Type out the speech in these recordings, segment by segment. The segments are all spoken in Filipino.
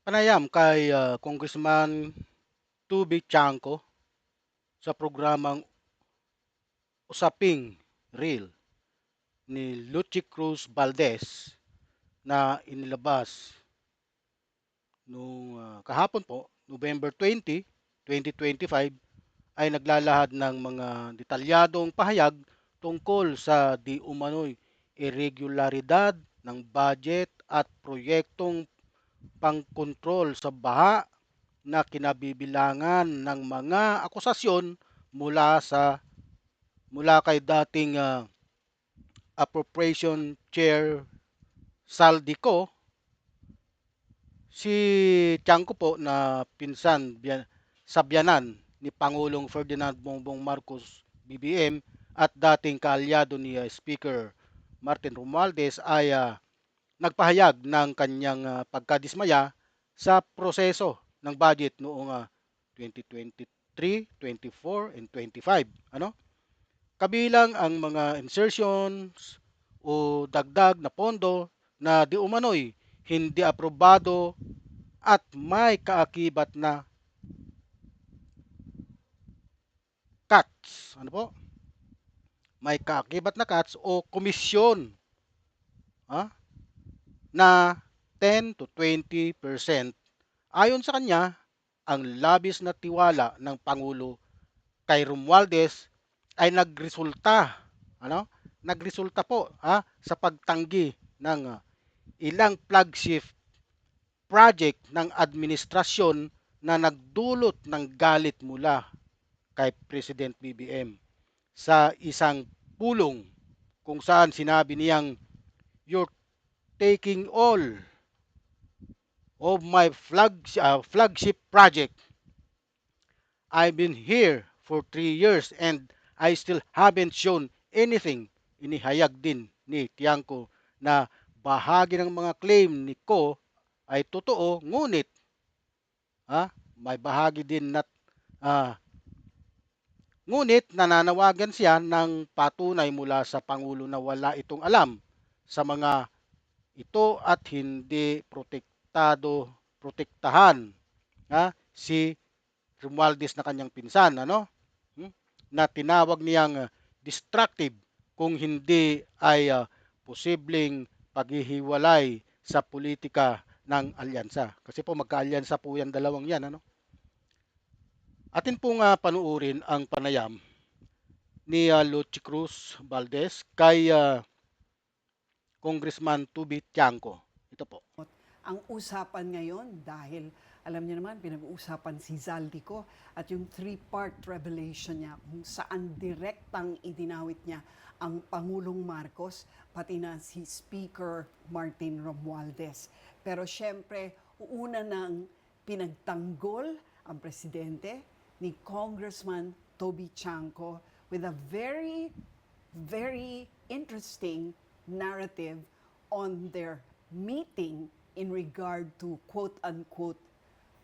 Panayam kay Congressman Tubi Chanco sa programang Usaping Real ni Lucy Cruz Valdez na inilabas nung kahapon po, November 20, 2025 ay naglalahad ng mga detalyadong pahayag tungkol sa di umano'y irregularidad ng budget at proyektong pangkontrol sa baha na kinabibilangan ng mga akusasyon mula sa mula kay dating Appropriation Chair Saldico. Si Tiangco po na sa biyanan ni Pangulong Ferdinand Bongbong Marcos BBM at dating kaalyado ni Speaker Martin Romualdez ay nagpahayag ng kanyang pagkadismaya sa proseso ng budget noong 2023, 24 and 25. Kabilang ang mga insertions o dagdag na pondo na di umano'y hindi aprobado at may kaakibat na cuts. May kaakibat na cuts o komisyon ah, na 10 to 20%. Ayon sa kanya, ang labis na tiwala ng Pangulo kay Romualdez ay nagresulta po sa pagtanggi ng ilang flagship project ng administrasyon na nagdulot ng galit mula kay President BBM sa isang pulong kung saan sinabi niyang you're taking all of my flagship project. I've been here for 3 years and I still haven't shown anything. Inihayag din ni Tiangco na bahagi ng mga claim ni Ko ay totoo, ngunit may bahagi din na ah, ngunit nananawagan siya ng patunay mula sa Pangulo na wala itong alam sa mga ito at hindi protektahan si Romualdez na kanyang pinsan, na tinawag niyang destructive kung hindi ay posibleng paghihiwalay sa politika ng alyansa. Kasi po magkaalyansa po yan dalawang yan. Atin pong panuurin ang panayam ni Lucy Cruz Valdez kay Congressman Tubi Tiangco. Ito po. Ang usapan ngayon dahil alam niyo naman pinag-uusapan si Zaldico at yung three-part revelation niya kung saan direktang idinawit niya ang Pangulong Marcos pati na si Speaker Martin Romualdez. Pero syempre, una nang pinagtanggol ang presidente ni Congressman Toby Chanco with a very, very interesting narrative on their meeting in regard to quote-unquote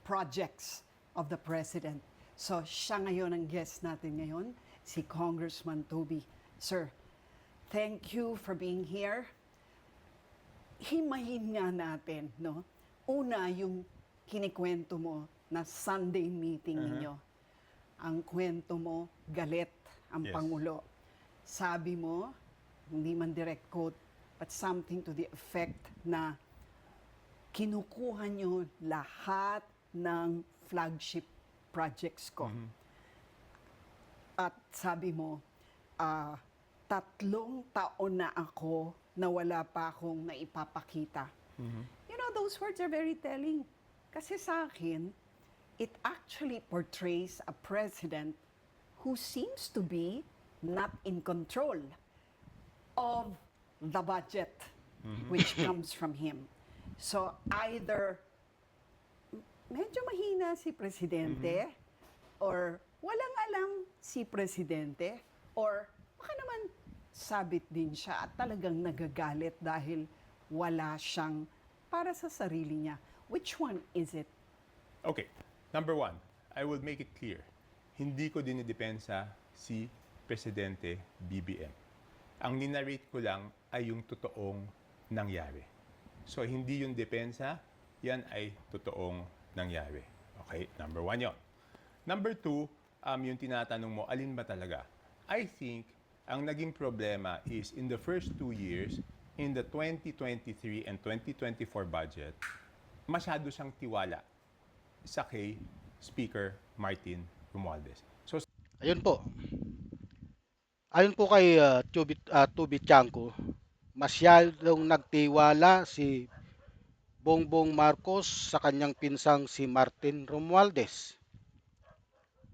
projects of the President. So siya ngayon ang guest natin ngayon, si Congressman Toby. Sir, thank you for being here. Himayin nga natin, no? Una, yung kinikwento mo na Sunday meeting ninyo. Ang kwento mo, galit ang Pangulo. Sabi mo, hindi man direct quote, but something to the effect na kinukuha nyo lahat ng flagship projects ko. At sabi mo, 3 taon na ako na wala pa akong naipapakita. You know, those words are very telling. Kasi sa akin, it actually portrays a president who seems to be not in control of the budget which comes from him. So either medyo mahina si presidente or walang alam si presidente or baka naman sabit din siya at talagang nagagalit dahil wala siyang para sa sarili niya. Which one is it? Okay. Number one, I will make it clear. Hindi ko dinidepensa si Presidente BBM. Ang ninarrate ko lang ay yung totoong nangyari. So, hindi yung depensa, yan ay totoong nangyari. Okay, number 1 yon. Number 2, yung tinatanong mo, alin ba talaga? I think ang naging problema is in the first 2 years, in the 2023 and 2024 budget, masyado siyang tiwala sa kay Speaker Martin Romualdez. So, Ayun po. Ayon po kay Tubi Tiangco, masyadong nagtiwala si Bongbong Marcos sa kanyang pinsang si Martin Romualdez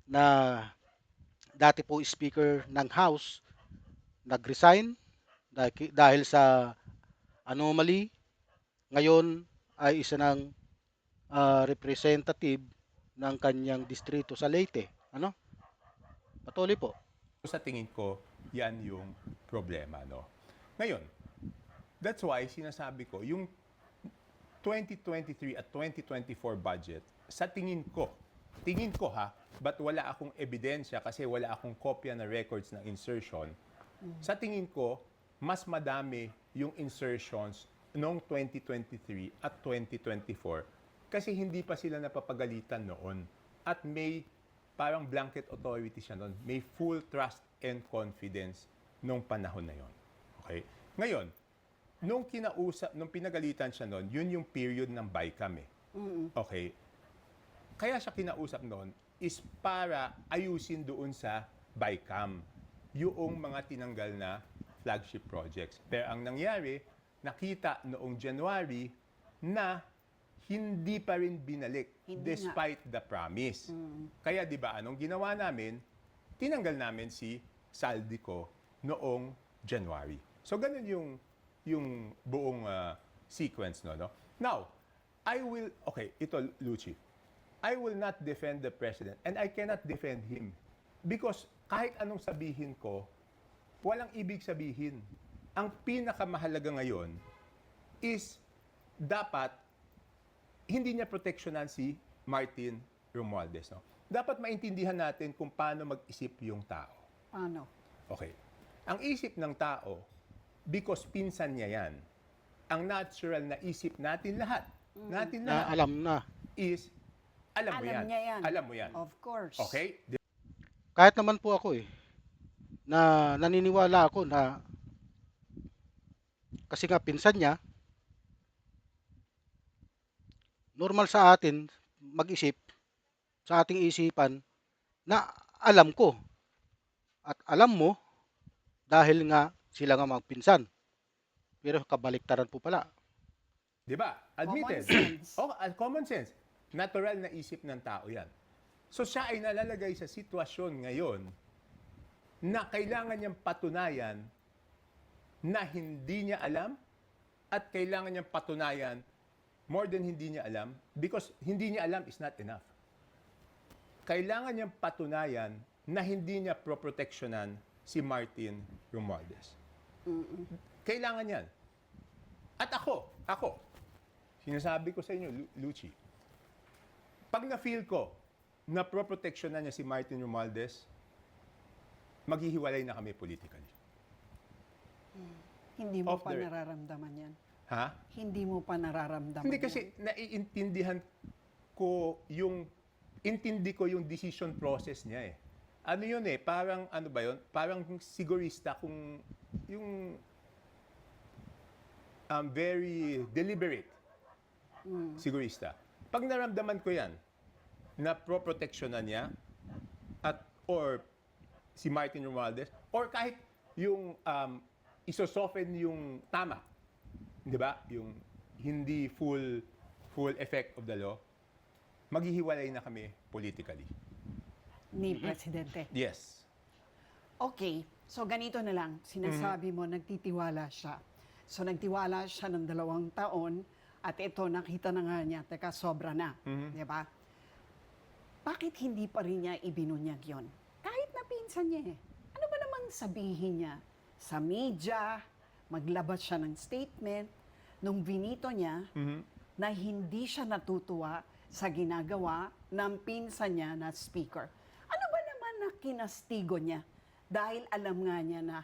na dati po speaker ng House, nag-resign dahil sa anomaly. Ngayon ay isa ng representative ng kanyang distrito sa Leyte. Ano? Patuloy po. sa tingin ko, yan yung problema, no? Ngayon, that's why sinasabi ko, yung 2023 at 2024 budget, sa tingin ko ha, but wala akong ebidensya kasi wala akong kopya na records ng insertion, sa tingin ko, mas madami yung insertions noong 2023 at 2024 kasi hindi pa sila napapagalitan noon at may parang blanket authority siya noon. May full trust and confidence nung panahon na yon. Okay? Ngayon, nung pinagalitan siya noon, yun yung period ng BICAM eh. Okay? Kaya siya kinausap noon is para ayusin doon sa BICAM yung mga tinanggal na flagship projects. Pero ang nangyari, nakita noong January na hindi pa rin binalik despite the promise. Kaya 'di ba anong ginawa namin? Tinanggal namin si Saldico noong January. So ganun yung buong sequence no. Now, ito Lucci. I will not defend the president and I cannot defend him because kahit anong sabihin ko, walang ibig sabihin. Ang pinakamahalaga ngayon is dapat hindi niya proteksyonan si Martin Romualdez. No? Dapat maintindihan natin kung paano mag-isip yung tao. Paano? Okay. Ang isip ng tao, because pinsan niya yan, ang natural na isip natin lahat, Na alam na. is, alam mo yan. niya yan. Alam mo yan. Of course. Okay? Kahit naman po ako na naniniwala ako na kasi nga pinsan niya, normal sa atin mag-isip sa ating isipan na alam ko at alam mo dahil nga sila nga magpinsan. Pero kabaliktaran po pala. Di ba? Admitted. Common sense. Common sense. Natural na isip ng tao yan. So siya ay nalalagay sa sitwasyon ngayon na kailangan niyang patunayan na hindi niya alam at kailangan niyang patunayan more than hindi niya alam because hindi niya alam is not enough. Kailangan niyang patunayan na hindi niya proproteksyonan si Martin Romualdez. Kailangan yan. At ako, sinasabi ko sa inyo, Lucci, pag na-feel ko na proproteksyonan niya si Martin Romualdez, maghihiwalay na kami politically. Hindi mo Off pa the- nararamdaman yan. Ha? Hindi mo pa nararamdaman Hindi yan. kasi naiintindihan ko intindi ko yung decision process niya eh. Ano yun eh, parang ano ba yun? Parang sigurista kung yung very deliberate sigurista. Pag naramdaman ko yan, na pro-protectionan niya or si Martin Romualdez or kahit yung isosoften yung tama, di ba? Yung hindi full effect of the law, maghihiwalay na kami politically. Ni Presidente. Yes. Okay, so ganito na lang. Sinasabi mo, nagtitiwala siya. So nagtiwala siya ng 2 taon at ito, nakita na nga niya, teka, sobra na. Di ba? Bakit hindi pa rin niya ibinunyag yon? Kahit napinsan niya eh. Ano ba namang sabihin niya sa media, maglabas siya ng statement, nung binito niya na hindi siya natutuwa sa ginagawa ng pinsan niya na speaker. Ano ba naman na kinastigo niya? Dahil alam nga niya na,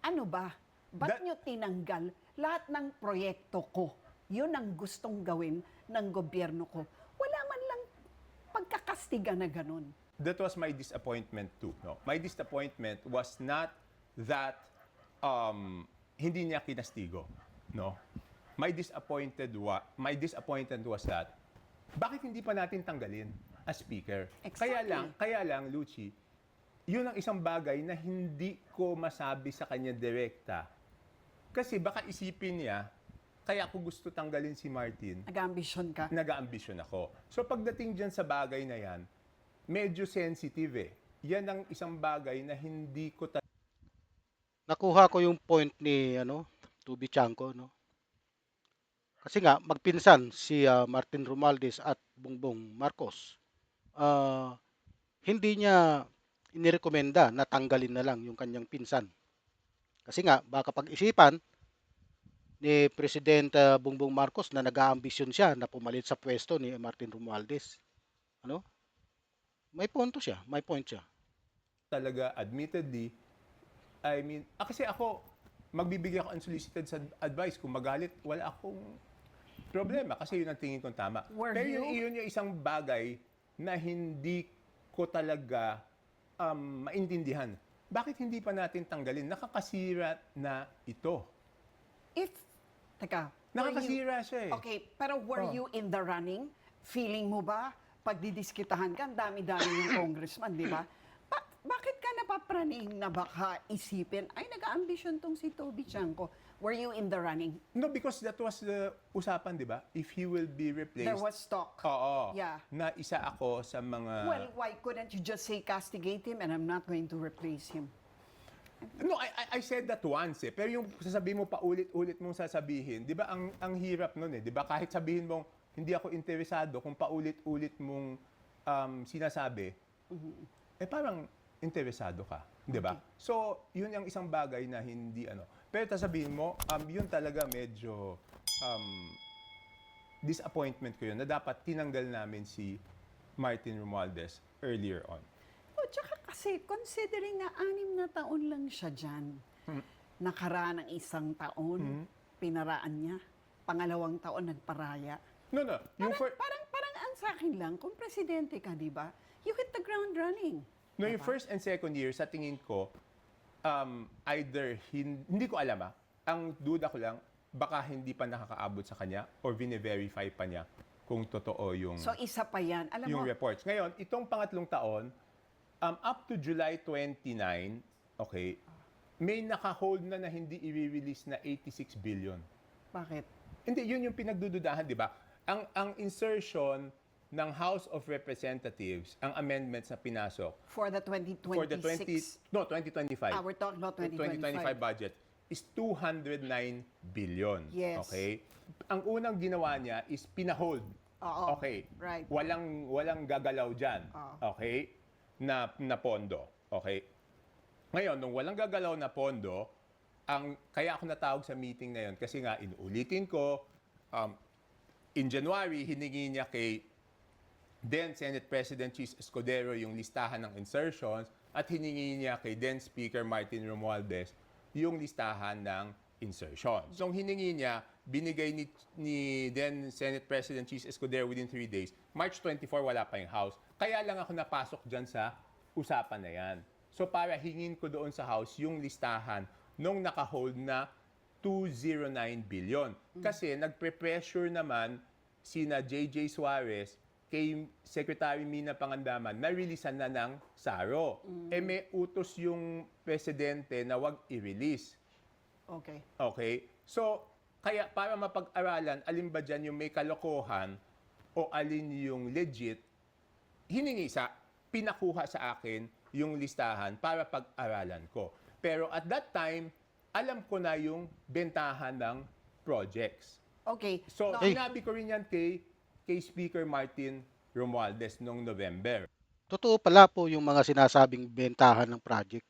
ano ba? Ba't That- niyo tinanggal lahat ng proyekto ko? Yun ang gustong gawin ng gobyerno ko. Wala man lang pagkakastiga na ganun. That was my disappointment too. No? My disappointment was not that hindi niya kinastigo. No? My disappointment was that bakit hindi pa natin tanggalin as speaker? Exactly. Kaya lang, Lucy, yun ang isang bagay na hindi ko masabi sa kanya direkta. Kasi baka isipin niya, kaya ako gusto tanggalin si Martin, Nag-ambisyon ka. nag-aambisyon ako. So pagdating dyan sa bagay na yan, medyo sensitive eh. Yan ang isang bagay na hindi ko Nakuha ko yung point ni Tubi Chanco, no. Kasi nga magpinsan si Martin Romualdez at Bongbong Marcos. Ah, hindi niya inirekomenda na tanggalin na lang yung kanyang pinsan. Kasi nga baka pag-isipan ni Presidente Bongbong Marcos na nag-aambisyon siya na pumalit sa pwesto ni Martin Romualdez. Ano? May punto siya, may point siya. talaga admittedly, I mean, kasi ako, magbibigay ako unsolicited sa advice. Kung magalit, wala akong problema kasi yun ang tingin kong tama. Were Pero you- yun yung isang bagay na hindi ko talaga maintindihan. Bakit hindi pa natin tanggalin? Nakakasira na ito. If, teka, were you- Nakakasira siya eh. Okay, pero were Oh. you in the running? Feeling mo ba, pag didiskitahan ka, ang dami-dami yung congressman, di ba? Bakit ka napapraning na baka isipin, ay, nag-aambisyon tong si Toby Chanco. Were you in the running? No, because that was the usapan, di ba? If he will be replaced. There was talk. Oo. Yeah. Na isa ako sa mga... Well, why couldn't you just say castigate him and I'm not going to replace him? No, I said that once eh. Pero yung sasabihin mo paulit-ulit mong sasabihin, di ba ang hirap nun eh. Di ba kahit sabihin mong hindi ako interesado, kung paulit-ulit mong sinasabi, eh parang interesado ka. Di ba? So, yun ang isang bagay na hindi ano. Pero sasabihin mo, yun talaga medyo disappointment ko yun na dapat tinanggal namin si Martin Romualdez earlier on. O, tsaka kasi, considering na 6 na taon lang siya dyan, nakaraan ng 1 taon, pinaraan niya. Pangalawang taon, nagparaya. No. Yung Parang ang sa akin lang, kung presidente ka, di ba, you hit the ground running. No, yung first and second year, sa tingin ko, either, hindi ko alam ang duda ko lang, baka hindi pa nakakaabot sa kanya or vine-verify pa niya kung totoo yung, So, isa pa yan. Alam yung mo, reports. Ngayon, itong pangatlong taon, up to July 29, okay, may naka-hold na hindi i-release na 86 billion. bakit? Hindi, yun yung pinagdududahan, di ba? Ang insertion ng House of Representatives, ang amendments na pinasok, For the 2026. for the 2025. We're talking about 2025 2025. budget is 209 billion. Yes. Okay? Ang unang ginawa niya is pinahold. Oo. Okay. Right. Walang gagalaw diyan. Oo. Okay? Na pondo. Okay? Ngayon, nung walang gagalaw na pondo, kaya ako natawag sa meeting na 'yon kasi nga inuulitin ko in January hiningi niya kay then Senate President Chis Escudero yung listahan ng insertions at hiningi niya kay then Speaker Martin Romualdez yung listahan ng insertions. So, hiningi niya, binigay ni then Senate President Chis Escudero within 3 days. March 24, wala pa yung House. Kaya lang ako napasok dyan sa usapan na yan. So, para hingin ko doon sa House yung listahan nung naka-hold na 209 billion. Kasi nagpe-pressure naman sina JJ Suarez kay Secretary Mina Pangandaman na releasean na ng SARO. Eh may utos yung presidente na wag i-release. Okay. Okay? So, kaya para mapag-aralan, alin ba dyan yung may kalokohan o alin yung legit, pinakuha sa akin yung listahan para pag-aralan ko. Pero at that time, alam ko na yung bentahan ng projects. Okay. So, No, sinabi ko rin yan kay Speaker Martin Romualdez noong November. Totoo pala po yung mga sinasabing bentahan ng project.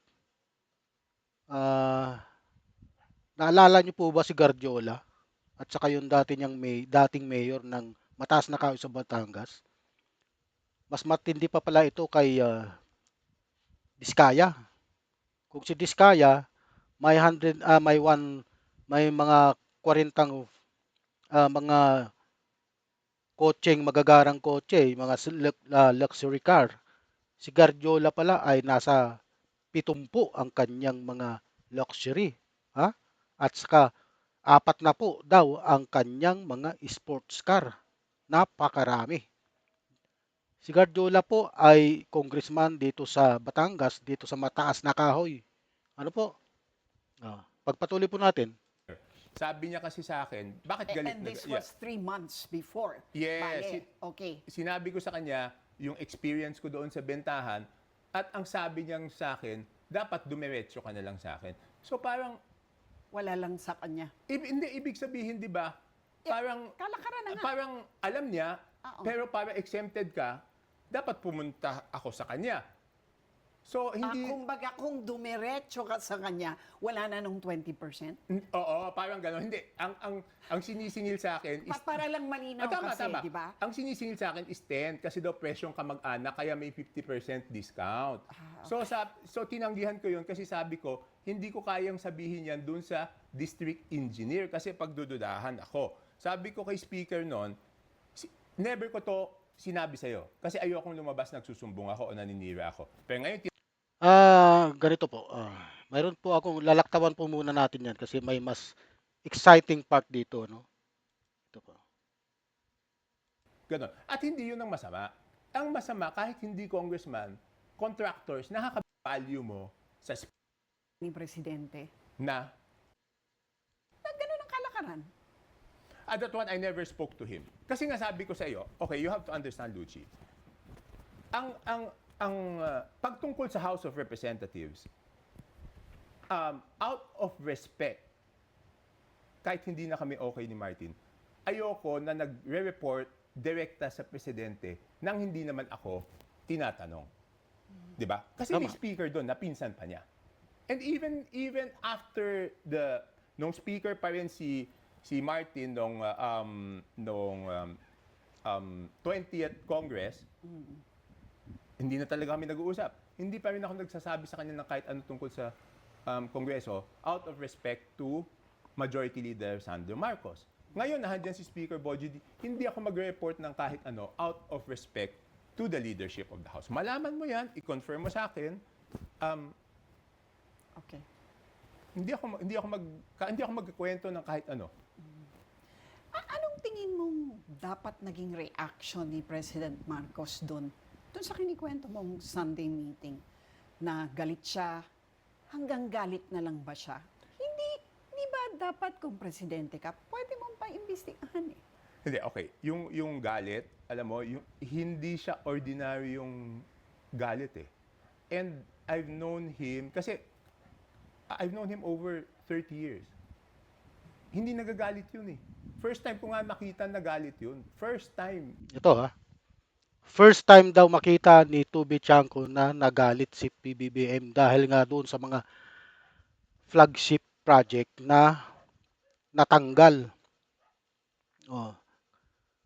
Naalala niyo po ba si Guardiola at saka yung dating mayor ng mataas na kahoy sa Batangas? Mas matindi pa pala ito kay Diskaya. Kung si Diskaya may mga 40 mga kotseng magagarang kotse, mga luxury car. Si Guardiola pala ay nasa 70 ang kanyang mga luxury, ha? At saka 40 daw ang kanyang mga sports car. Napakarami. Si Guardiola po ay congressman dito sa Batangas, dito sa mataas na kahoy. Ano po? Pagpatuloy po natin. Sabi niya kasi sa akin, bakit galit And na... this Yeah. was 3 months before. Yes. Bale, okay. Sinabi ko sa kanya, yung experience ko doon sa bentahan, at ang sabi niyang sa akin, dapat dumiretso ka na lang sa akin. So parang, Wala lang sa kanya. hindi ibig sabihin, di ba? Parang, Kalakaran na nga. parang alam niya, Oo. pero para exempted ka, dapat pumunta ako sa kanya. So, hindi... Kumbaga, kung dumiretso ka sa kanya, wala na nung 20%? Oo, parang gano'n. Hindi, ang sinisingil sa akin is... Para lang malinaw Tama, kasi, tama. di ba? Ang sinisingil sa akin is 10 kasi daw presyong kamag-anak kaya may 50% discount. So tinanggihan ko yun kasi sabi ko, hindi ko kayang sabihin yan dun sa district engineer kasi pagdududahan ako. Sabi ko kay speaker noon, never ko to sinabi sa'yo kasi ayokong lumabas nagsusumbong ako o naninira ako. Pero ngayon, Ganito po. Mayroon po akong lalaktawan po muna natin yan kasi may mas exciting part dito, no? Ito po. gano'n. At hindi yun ang masama. Ang masama, kahit hindi congressman, contractors, nakaka-value mo sa Ni Presidente. na Ganun ang kalakaran. at that one, I never spoke to him. Kasi nga sabi ko sa iyo, okay, you have to understand, Lucci. Pagtungkol sa House of Representatives, out of respect, kahit hindi na kami okay ni Martin, ayoko na nagre-report direkta sa presidente nang hindi naman ako tinatanong. 'Di ba? Kasi may Tama. speaker doon na pinsan pa niya. And even after nung speaker pa rin si Martin nung 20th Congress, hindi na talaga kami nag-uusap. Hindi pa rin ako nagsasabi sa kanya ng kahit ano tungkol sa Kongreso out of respect to Majority Leader Sandro Marcos. Ngayon, nandiyan si Speaker Boji, hindi ako mag-report ng kahit ano out of respect to the leadership of the House. Malaman mo yan, i-confirm mo sa akin, Okay. hindi ako magkukwento ng kahit ano. Anong tingin mong dapat naging reaction ni President Marcos doon sa kinikwento mong Sunday meeting na galit siya, hanggang galit na lang ba siya? Hindi ba dapat kung presidente ka, pwede mong pa-imbestigahan eh. Hindi, okay. Yung galit, alam mo, hindi siya ordinary yung galit eh. And I've known him over 30 years. Hindi nagagalit yun eh. First time ko nga makita na galit yun. First time. Ito First time daw makita ni Tubi Chanko na nagalit si PBBM dahil nga doon sa mga flagship project na natanggal.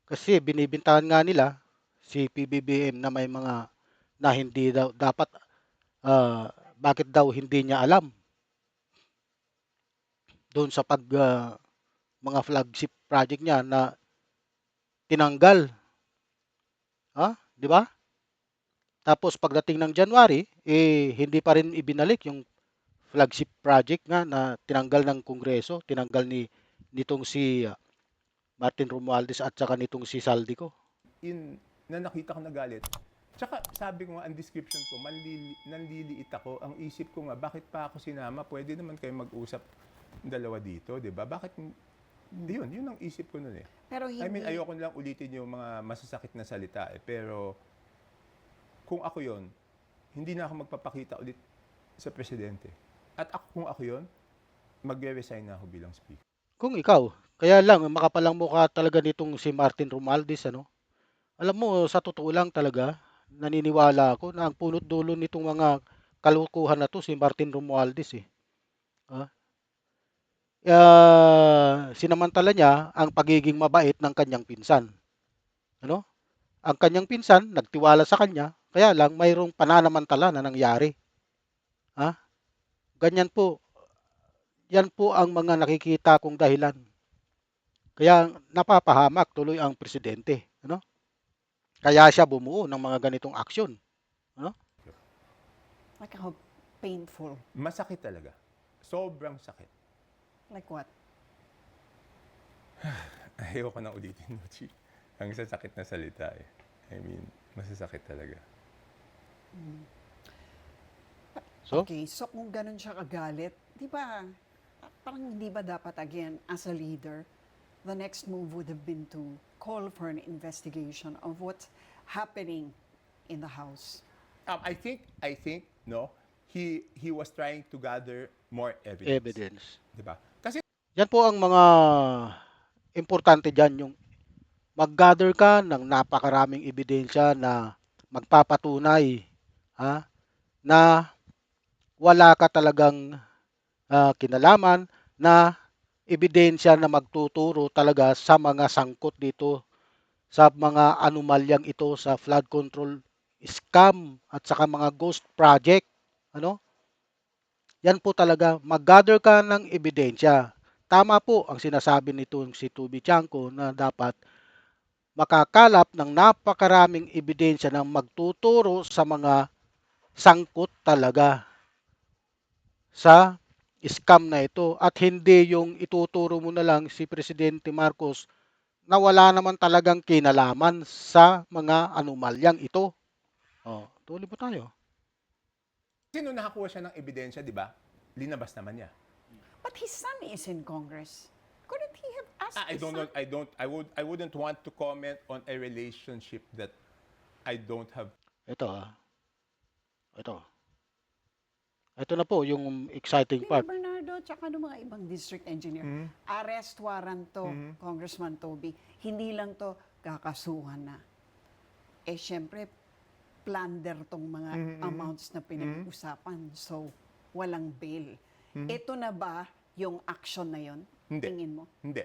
Kasi binibintahan nga nila si PBBM na may mga na hindi daw dapat bakit daw hindi niya alam doon sa mga flagship project niya na tinanggal. Di ba? Tapos pagdating ng January, hindi pa rin ibinalik yung flagship project nga na tinanggal ng Kongreso, tinanggal nitong si Martin Romualdez at saka nitong si Saldico. Na nakita ko na galit. Tsaka sabi ko nga, ang description ko, nanliliit ako. Ang isip ko nga, bakit pa ako sinama? Pwede naman kayo mag-usap dalawa dito, di ba? Bakit? Yun ang isip ko nun eh. Pero hindi, I mean, ayoko nilang ulitin yung mga masasakit na salita eh. Pero kung ako yon, hindi na ako magpapakita ulit sa presidente. At kung ako yon, magre-resign na ako bilang speaker. Kung ikaw, kaya lang makapalang mukha talaga nitong si Martin Romualdez, Alam mo, sa totoo lang talaga, naniniwala ako na ang punot dulo nitong mga kalukuhan na to si Martin Romualdez eh. Sinamantala niya ang pagiging mabait ng kanyang pinsan. Ang kanyang pinsan nagtiwala sa kanya, kaya lang mayroong pananamantala na nangyari. Ganyan po. Yan po ang mga nakikita kong dahilan. Kaya napapahamak tuloy ang presidente, ano? Kaya siya bumuo ng mga ganitong aksyon, ano? Like how painful. Masakit talaga. Sobrang sakit. Like what? Ayoko nang ulitin mo, Chi. Ang sasakit na salita eh. I mean, masasakit talaga. So, Okay, so kung ganun siya kagalit, di ba, parang hindi ba dapat again, as a leader, the next move would have been to call for an investigation of what's happening in the House. I think, no, he was trying to gather more evidence. evidence. Diba? Kasi, Yan po ang mga importante dyan, yung mag-gather ka ng napakaraming ebidensya na magpapatunay, ha, na wala ka talagang kinalaman, na ebidensya na magtuturo talaga sa mga sangkot dito, sa mga anomalyang ito, sa flood control scam at saka mga ghost project, ano? Yan po talaga, mag-gather ka ng ebidensya. Tama po ang sinasabi nitong si Tubi Tiangco na dapat makakalap ng napakaraming ebidensya na magtuturo sa mga sangkot talaga sa scam na ito, at hindi yung ituturo mo na lang si Presidente Marcos na wala naman talagang kinalaman sa mga anomalyang ito. Oh, tuloy po tayo. nung nakakuha siya ng ebidensya, di ba? Linabas naman niya. But his son is in Congress. Couldn't he have asked I his don't son? know. I wouldn't want to comment on a relationship that I don't have. Ito ito. Ito na po yung exciting Lily part. Bernardo, tsaka ng mga ibang district engineer. Arrest warrant to, Congressman Toby. Hindi lang to kakasuhan na. Eh, syempre, plunder tong mga amounts na pinag-uusapan. So, walang bail. Ito na ba yung action na yon? Hindi. Tingin mo? Hindi.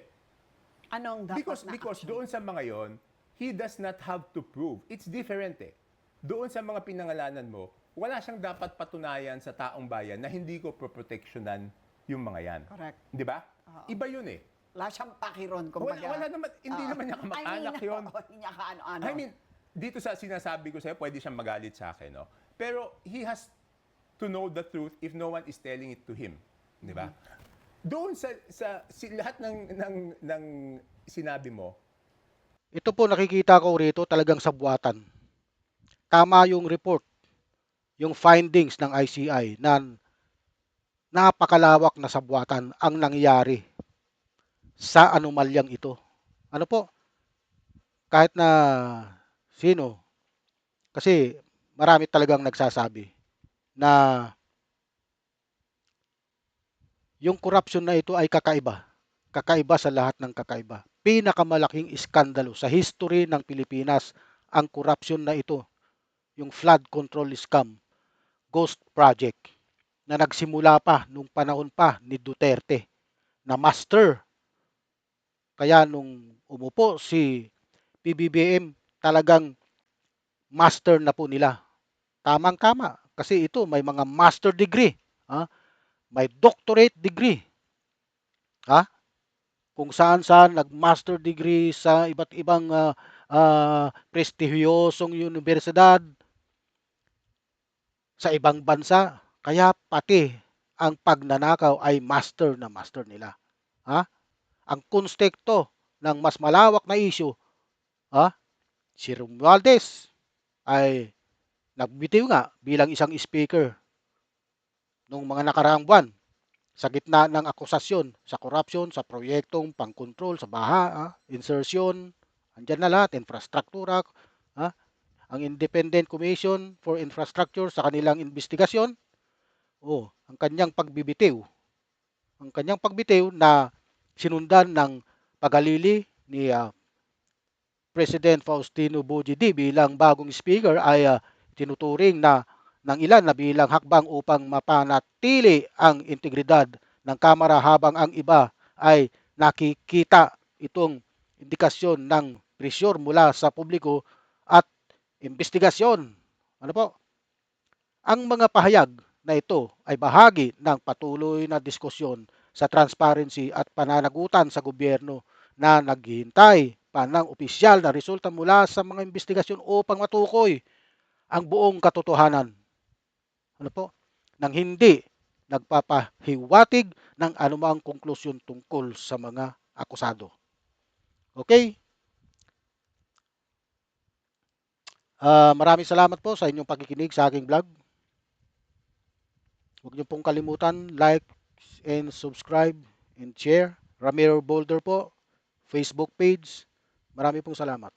Ano ang dapat na Because action? doon sa mga yon, he does not have to prove. It's different eh. Doon sa mga pinangalanan mo, wala siyang dapat patunayan sa taong bayan na hindi ko proproteksyonan yung mga yan. Correct. Di ba? Iba yun eh. Wala siyang pakiron, kumbaga. Wala naman, hindi naman niya kamag-anak yun. Hindi niya kaano-ano. I mean, dito sa sinasabi ko sa'yo, pwede siyang magalit sa akin, no? Pero he has to know the truth if no one is telling it to him. Di ba? Doon lahat ng sinabi mo, Ito po nakikita ko rito talagang sabwatan. Tama yung report, yung findings ng ICI na napakalawak na sabwatan ang nangyari sa anomalyang ito. Ano po? Kahit na sino, kasi marami talagang nagsasabi na yung corruption na ito ay kakaiba. Kakaiba sa lahat ng kakaiba. Pinakamalaking iskandalo sa history ng Pilipinas ang corruption na ito. Yung flood control scam, ghost project, na nagsimula pa nung panahon pa ni Duterte, na master. Kaya nung umupo si PBBM, talagang master na po nila. Tamang-tama, kasi ito may mga master degree, may doctorate degree, kung saan-saan nag-master degree sa iba't ibang prestihiyosong universidad sa ibang bansa. Kaya pati ang pagnanakaw ay master na master nila. Ang konstekto ng mas malawak na issue, si Romualdez ay nagbitiw nga bilang isang speaker noong mga nakaraang buwan sa gitna ng akusasyon sa korupsyon, sa proyektong pangkontrol sa baha, insertion, andyan na lahat, infrastruktura, ang Independent Commission for Infrastructure sa kanilang investigasyon, ang kanyang pagbitiw na sinundan ng pagalili ni President Faustino Bojidi bilang bagong speaker ay tinuturing na ng ilan na bilang hakbang upang mapanatili ang integridad ng Kamara, habang ang iba ay nakikita itong indikasyon ng presyur mula sa publiko at investigasyon. Ano po? Ang mga pahayag na ito ay bahagi ng patuloy na diskusyon sa transparency at pananagutan sa gobyerno na naghihintay pa ng opisyal na resulta mula sa mga investigasyon upang matukoy ang buong katotohanan. Ano po? Nang hindi nagpapahiwatig ng anumang konklusyon tungkol sa mga akusado. Okay? Maraming salamat po sa inyong pakikinig sa aking vlog. Huwag niyo pong kalimutan, like and subscribe and share. Ramiro Boulder po, Facebook page. Marami pong salamat.